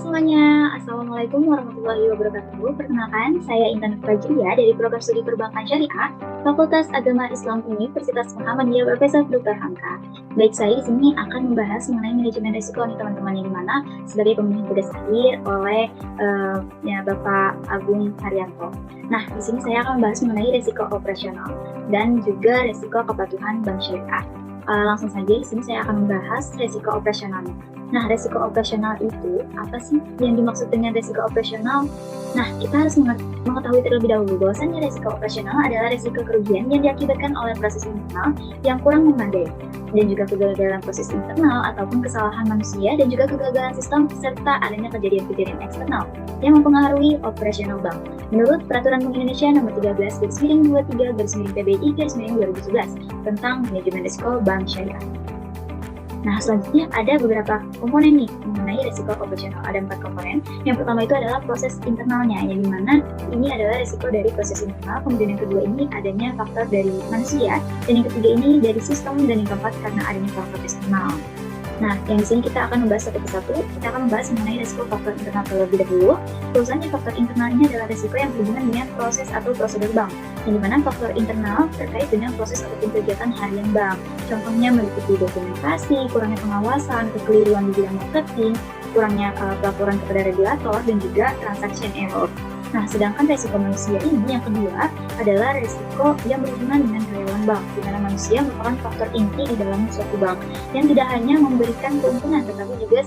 semuanya, Assalamualaikum warahmatullahi wabarakatuh. Perkenalkan, saya Intan Fajria dari Program Studi Perbankan Syariah, Fakultas Agama Islam Universitas Muhammadiyah Profesor Dr. Hamka. Baik, saya di sini akan membahas mengenai manajemen risiko nih teman-teman, yang dimana sebagai pembimbing tugas akhir oleh Bapak Agung Haryanto. Nah, di sini saya akan membahas mengenai risiko operasional dan juga risiko kepatuhan bank syariah. Langsung saja di sini saya akan membahas risiko operasionalnya. Nah, risiko operasional itu apa sih yang dimaksud dengan risiko operasional? Nah, kita harus mengetahui terlebih dahulu bahwasannya risiko operasional adalah risiko kerugian yang diakibatkan oleh proses internal yang kurang memadai, dan juga kegagalan proses internal ataupun kesalahan manusia, dan juga kegagalan sistem serta adanya kejadian-kejadian eksternal yang mempengaruhi operasional bank. Menurut Peraturan Bank Indonesia Nomor 13/23/PBI/2011 tentang manajemen risiko bank syariah. Nah, selanjutnya ada beberapa komponen nih mengenai risiko operasional. Ada 4 komponen. Yang pertama itu adalah proses internalnya, yang dimana ini adalah risiko dari proses internal. Kemudian yang kedua ini adanya faktor dari manusia, dan yang ketiga ini dari sistem, dan yang keempat karena adanya faktor eksternal. Nah, yang di sini kita akan membahas satu persatu. Kita akan membahas mengenai risiko faktor internal terlebih dahulu. Bahwasanya faktor internal ini adalah risiko yang berhubungan dengan proses atau prosedur bank, yang dimana faktor internal terkait dengan proses ataupun kegiatan harian bank. Contohnya meliputi dokumentasi, kurangnya pengawasan, kekeliruan di bidang marketing, kurangnya pelaporan kepada regulator, dan juga transaction error. Nah, sedangkan risiko manusia ini yang kedua adalah risiko yang berhubungan dengan karyawan bank, di mana manusia merupakan faktor inti di dalam suatu bank yang tidak hanya memberikan keuntungan, tetapi juga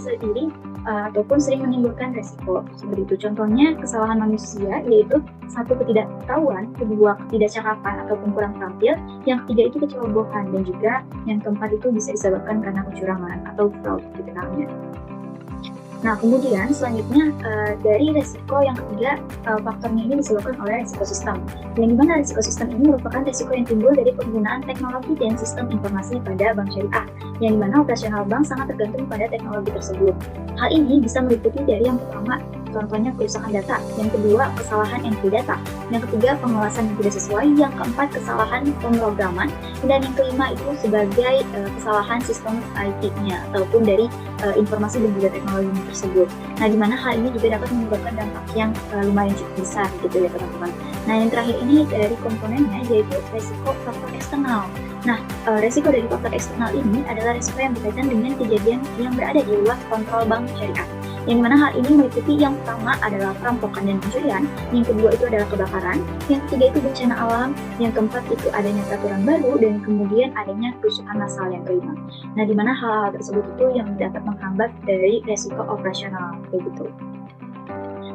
ataupun sering menimbulkan risiko. Seperti itu contohnya kesalahan manusia, yaitu satu, ketidaktahuan, kedua, ketidakcakapan ataupun kurang terampil, yang ketiga itu kecerobohan, dan juga yang keempat itu bisa disebabkan karena kecurangan atau fraud dikenalnya. Nah, kemudian selanjutnya dari risiko yang ketiga, faktornya ini disebabkan oleh risiko sistem. Yang dimana risiko sistem ini merupakan risiko yang timbul dari penggunaan teknologi dan sistem informasi pada bank syariah, yang dimana operasional bank sangat tergantung pada teknologi tersebut. Hal ini bisa meliputi dari yang pertama, contohnya kerusakan data, yang kedua kesalahan entry data, yang ketiga pengawasan yang tidak sesuai, yang keempat kesalahan pemrograman, dan yang kelima itu sebagai kesalahan sistem IT-nya ataupun dari informasi dan juga teknologi tersebut. Nah, di mana hal ini juga dapat menyebabkan dampak yang lumayan cukup besar gitu ya teman-teman. Nah, yang terakhir ini dari komponennya yaitu risiko faktor eksternal. Nah, risiko dari faktor eksternal ini adalah risiko yang berkaitan dengan kejadian yang berada di luar kontrol bank syariah. Yang dimana hal ini meliputi yang pertama adalah perampokan dan pencurian, yang kedua itu adalah kebakaran, yang ketiga itu bencana alam, yang keempat itu adanya peraturan baru, dan kemudian adanya kerusuhan massal yang kelima. Nah, dimana hal-hal tersebut itu yang dapat menghambat dari resiko operasional, begitu.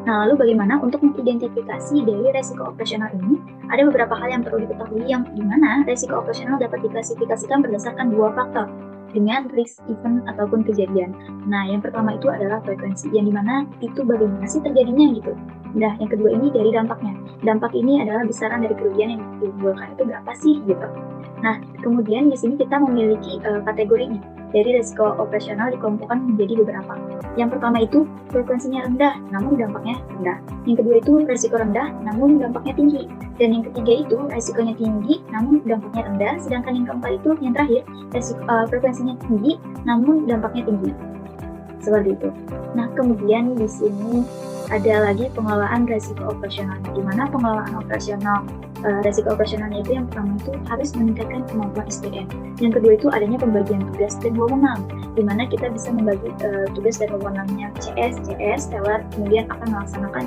Nah, lalu bagaimana untuk mengidentifikasi dari resiko operasional ini? Ada beberapa hal yang perlu diketahui, yang dimana resiko operasional dapat diklasifikasikan berdasarkan dua faktor dengan risk event ataupun kejadian. Nah, yang pertama itu adalah frekuensi, yang dimana itu bagaimana sih terjadinya gitu. Nah, yang kedua ini dari dampaknya. Dampak ini adalah besaran dari kerugian yang ditimbulkan itu berapa sih gitu. Nah, kemudian di sini kita memiliki kategori ini. Dari risiko operasional dikelompokkan menjadi beberapa. Yang pertama itu frekuensinya rendah, namun dampaknya rendah. Yang kedua itu risiko rendah, namun dampaknya tinggi. Dan yang ketiga itu risikonya tinggi, namun dampaknya rendah. Sedangkan yang keempat itu yang terakhir, frekuensinya tinggi, namun dampaknya tinggi. Seperti itu. Nah, kemudian di sini ada lagi pengelolaan risiko operasional, di mana pengelolaan operasional risiko operasionalnya itu yang pertama itu harus meningkatkan kemampuan SDM. Yang kedua itu adanya pembagian tugas dan wewenang, di mana kita bisa membagi tugas dan wewenangnya CS, teller, kemudian akan melaksanakan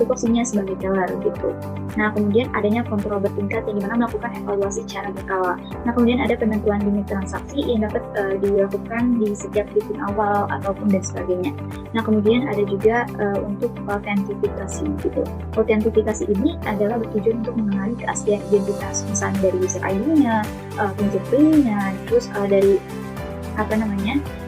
tupoksinya sebagai teller gitu. Nah, kemudian adanya kontrol bertingkat, yang dimana melakukan evaluasi secara berkala. Nah, kemudian ada penentuan limit transaksi yang dapat dilakukan di setiap briefing awal ataupun dan sebagainya. Nah, kemudian ada juga untuk autentifikasi gitu. Autentifikasi ini adalah bertujuan untuk mengenali keaslian identitas, misalnya dari user ID-nya, fingerprint-nya, terus dari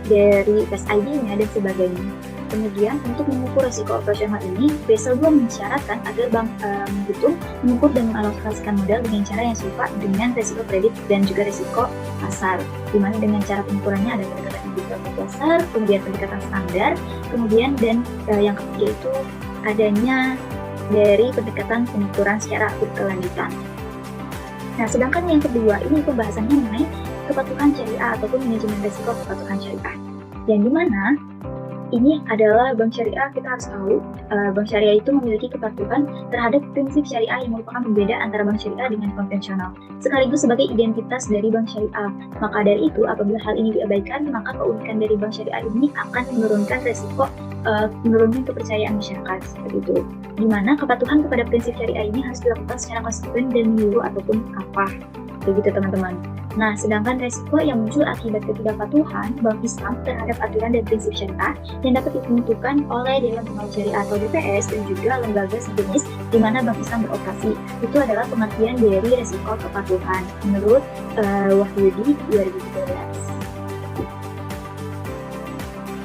dari Face ID-nya dan sebagainya. Kemudian untuk mengukur risiko operasional ini, Basel II mensyaratkan agar bank menghitung, mengukur dan mengalokasikan modal dengan cara yang serupa dengan risiko kredit dan juga risiko pasar. Di mana dengan cara pengukurannya ada pendekatan indikator dasar, kemudian pendekatan standar, kemudian dan yang ketiga itu adanya dari pendekatan pengukuran secara berkelanjutan. Nah, sedangkan yang kedua ini pembahasannya mengenai kepatuhan syariah ataupun manajemen risiko kepatuhan syariah. Yang dimana ini adalah bank syariah. Kita harus tahu bank syariah itu memiliki kepatuhan terhadap prinsip syariah yang merupakan pembeda antara bank syariah dengan konvensional, sekaligus sebagai identitas dari bank syariah. Maka dari itu, apabila hal ini diabaikan, maka keunikan dari bank syariah ini akan menurunkan resiko menurunkan kepercayaan masyarakat seperti itu. Di mana kepatuhan kepada prinsip syariah ini harus dilakukan secara konsekuen dan menyeluruh ataupun kafah. Begitu teman-teman. Nah, sedangkan resiko yang muncul akibat ketidakpatuhan bank Islam terhadap aturan dan prinsip syariah yang dapat ditentukan oleh Dewan Pengawas Syariah atau DPS dan juga lembaga sejenis di mana bank Islam beroperasi. Itu adalah pengertian dari resiko kepatuhan menurut Wahyudi 2013.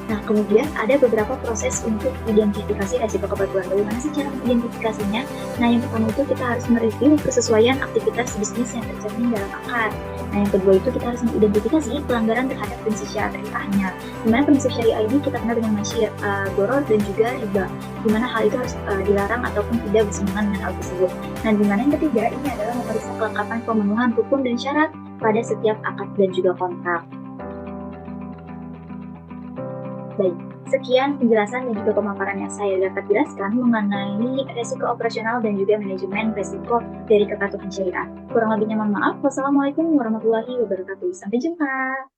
Nah, kemudian ada beberapa proses untuk identifikasi resiko kepatuhan. Bagaimana sih cara mengidentifikasinya? Nah, yang pertama itu kita harus mereview kesesuaian aktivitas bisnis yang tercermin dalam akad. Nah, yang kedua itu kita harus mengidentifikasi pelanggaran terhadap prinsip syariahnya. Di mana prinsip syariah ini kita kenal dengan masyir, goror dan juga riba. Di mana hal itu harus dilarang ataupun tidak bersinggungan dengan hal tersebut. Nah, di mana yang ketiga ini adalah memeriksa kelengkapan pemenuhan hukum dan syarat pada setiap akad dan juga kontrak. Baik, sekian penjelasan dan juga pemaparan yang saya dapat jelaskan mengenai resiko operasional dan juga manajemen resiko dari kepatuhan syariah. Kurang lebihnya mohon maaf. Wassalamualaikum warahmatullahi wabarakatuh. Sampai jumpa.